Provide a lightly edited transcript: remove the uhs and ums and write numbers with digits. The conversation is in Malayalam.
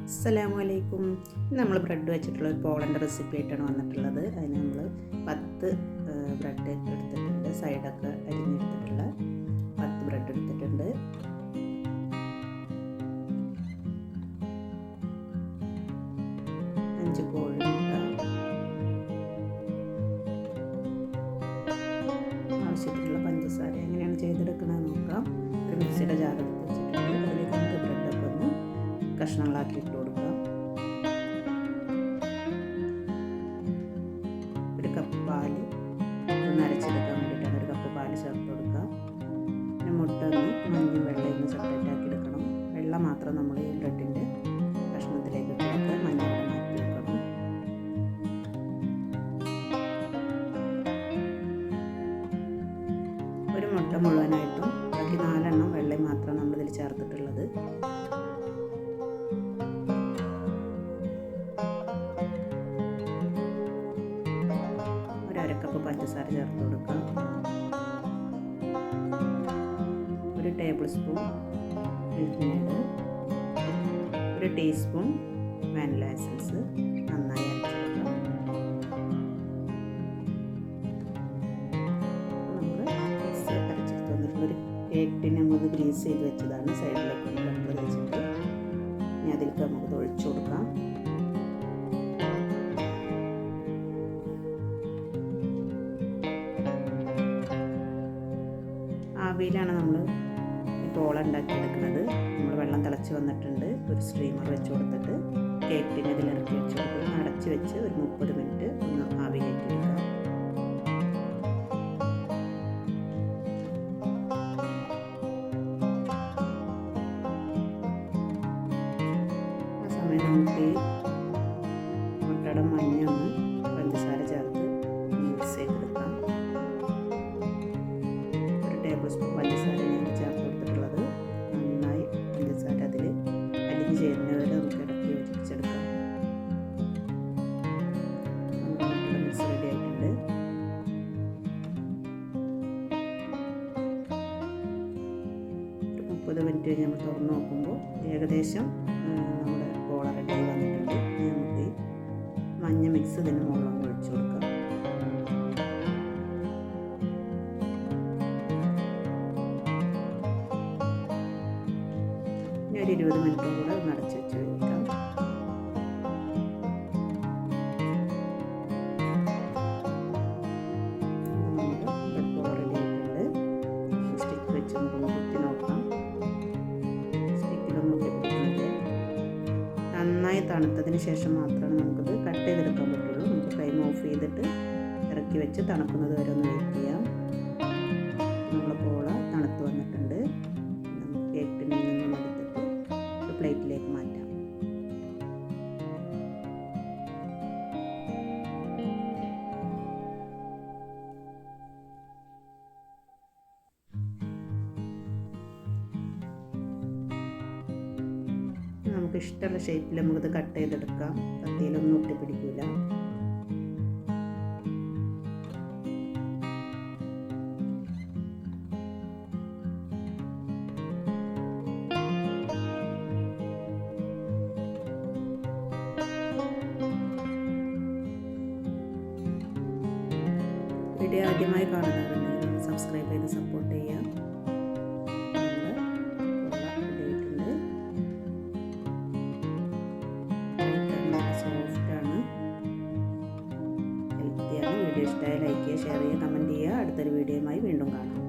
അസ്സലാമു അലൈക്കും. നമ്മൾ ബ്രെഡ് വെച്ചിട്ടുള്ള ഒരു പോളൻ്റെ റെസിപ്പി ആയിട്ടാണ് വന്നിട്ടുള്ളത്. അതിന് നമ്മൾ 10 ബ്രെഡ് എടുത്തിട്ടുണ്ട്. സൈഡൊക്കെ അരിഞ്ഞെടുത്തിട്ടുള്ള 10 ബ്രെഡ് എടുത്തിട്ടുണ്ട്. അഞ്ച് കോഴിമുട്ട, ആവശ്യത്തിനുള്ള പഞ്ചസാര. എങ്ങനെയാണ് ചെയ്തെടുക്കുന്നത് നോക്കാം. ഒരു മിക്സിയുടെ ജാർ എടുത്ത് വെച്ചിട്ടുണ്ട്. അതിലേക്ക് നമുക്ക് ബ്രെഡൊക്കെ ഒന്ന് കഷ്ണങ്ങളാക്കി ഇട്ട് കൊടുക്കാം. ഒരു കപ്പ് പാല് ഒന്ന് അരച്ചെടുക്കാൻ വേണ്ടിയിട്ടാണ് ഒരു കപ്പ് പാല് ചേർത്ത് കൊടുക്കുക. പിന്നെ മുട്ട ഒന്ന് മഞ്ഞയും വെള്ളയും ഒന്ന് സെപ്പറേറ്റ് ആക്കി എടുക്കണം. വെള്ളം മാത്രം നമ്മൾ ഈ ബ്രെഡിൻ്റെ കഷ്ണത്തിലേക്ക് ഇട്ട് കൊടുക്കുക. മഞ്ഞ വെള്ളം മാറ്റി വെക്കണം. ഒരു മുട്ട മുഴുവനായിട്ടും ബാക്കി 4 എണ്ണം വെള്ളയും മാത്രം നമ്മളിതിൽ ചേർത്തിട്ടുള്ളത്. അരക്കപ്പ് പഞ്ചസാര ചേർത്ത് കൊടുക്കാം. 1 table spoon milk made, 1 teaspoon vanilla essence നന്നായി അരച്ചെടുക്കാം. നമ്മൾ മിക്സ് അരച്ചെടുത്ത് വന്നിട്ടുള്ളൊരു കേക്ക് ടിൻ നമുക്ക് ഗ്രീസ് ചെയ്ത് വെച്ചതാണ്. സൈഡിലേക്ക് ഒന്ന് ബട്ടർ വെച്ചിട്ട് ഇനി അതിലേക്ക് നമുക്ക് ഒഴിച്ചു കൊടുക്കാം. ആവിയിലാണ് നമ്മൾ ഈ പോള ഉണ്ടാക്കിയെടുക്കുന്നത്. നമ്മൾ വെള്ളം തിളച്ച് വന്നിട്ടുണ്ട്. ഒരു സ്ട്രീമർ വെച്ച് കൊടുത്തിട്ട് കേക്ക് ടിൻ ഇതിൽ ഇറക്കി വെച്ച് കൊടുത്ത് അടച്ച് വെച്ച് ഒരു 30 മിനിറ്റ് ഒന്ന് ആവി കയറ്റിയെടുക്കാം. ആ സമയം നമുക്ക് ഈ മുട്ടയുടെ മഞ്ഞ ഒന്ന് പഞ്ചസാര ചേർത്ത് മിക്സ് ചെയ്തെടുക്കാം. ടേബിൾ സ്പൂൺ പഞ്ചസാരയാണ് ചേർത്ത് കൊടുത്തിട്ടുള്ളത്. നന്നായി പഞ്ചസാര അതിൽ അലിഞ്ഞ് ചേരുന്നവരെ നമുക്ക് ഇടയ്ക്ക് യോജിപ്പിച്ചെടുക്കാം. മിക്സ് റെഡി ആയിട്ടുണ്ട്. ഒരു 30 മിനിറ്റ് കഴിഞ്ഞ് നമ്മൾ തുറന്ന് നോക്കുമ്പോൾ ഏകദേശം നമ്മുടെ പോള റെഡിയായി വന്നിട്ടുണ്ട്. നമുക്ക് മഞ്ഞ മിക്സ് ഇതിന് മുകളിൽ ഒഴിച്ചു കൊടുക്കാം. ഒരു 20 മിനിറ്റും കൂടെ ഒന്ന് അടച്ച് വെച്ച് കഴിക്കാം. സ്റ്റിക്ക് വെച്ച് നമുക്ക് കുത്തി നോക്കാം. സ്റ്റിക്കിലൊന്നും പിടിക്കുന്നില്ല. നന്നായി തണുത്തതിന് ശേഷം മാത്രമാണ് നമുക്കിത് കട്ട് ചെയ്തെടുക്കാൻ പറ്റുള്ളൂ. നമുക്ക് ഫ്ലെയിം ഓഫ് ചെയ്തിട്ട് ഇറക്കി വെച്ച് തണുക്കുന്നത് വരെ ഒന്ന് വെയിറ്റ് ചെയ്യാം. നമ്മളെ പോള തണുത്ത് വന്നിട്ടുണ്ട്. നമുക്ക് കേക്ക് ടിന്നിൽ നിന്നും പ്ലേറ്റിലേക്ക് മാറ്റാം. നമുക്ക് ഇഷ്ടമുള്ള ഷേപ്പിൽ നമുക്കിത് കട്ട് ചെയ്തെടുക്കാം. കത്തിയിലൊന്നും ഒട്ടിപ്പിടിക്കില്ല. വീഡിയോ ആദ്യമായി കാണുന്നവരുണ്ടെങ്കിൽ സബ്സ്ക്രൈബ് ചെയ്ത് സപ്പോർട്ട് ചെയ്യാം. സോഫ്റ്റാണ്, ഹെൽത്തിയാണ്. വീഡിയോ ഇഷ്ടമായി ലൈക്ക് ചെയ്യുക, ഷെയർ ചെയ്യുക, കമൻറ്റ് ചെയ്യുക. അടുത്തൊരു വീഡിയോയുമായി വീണ്ടും കാണാം.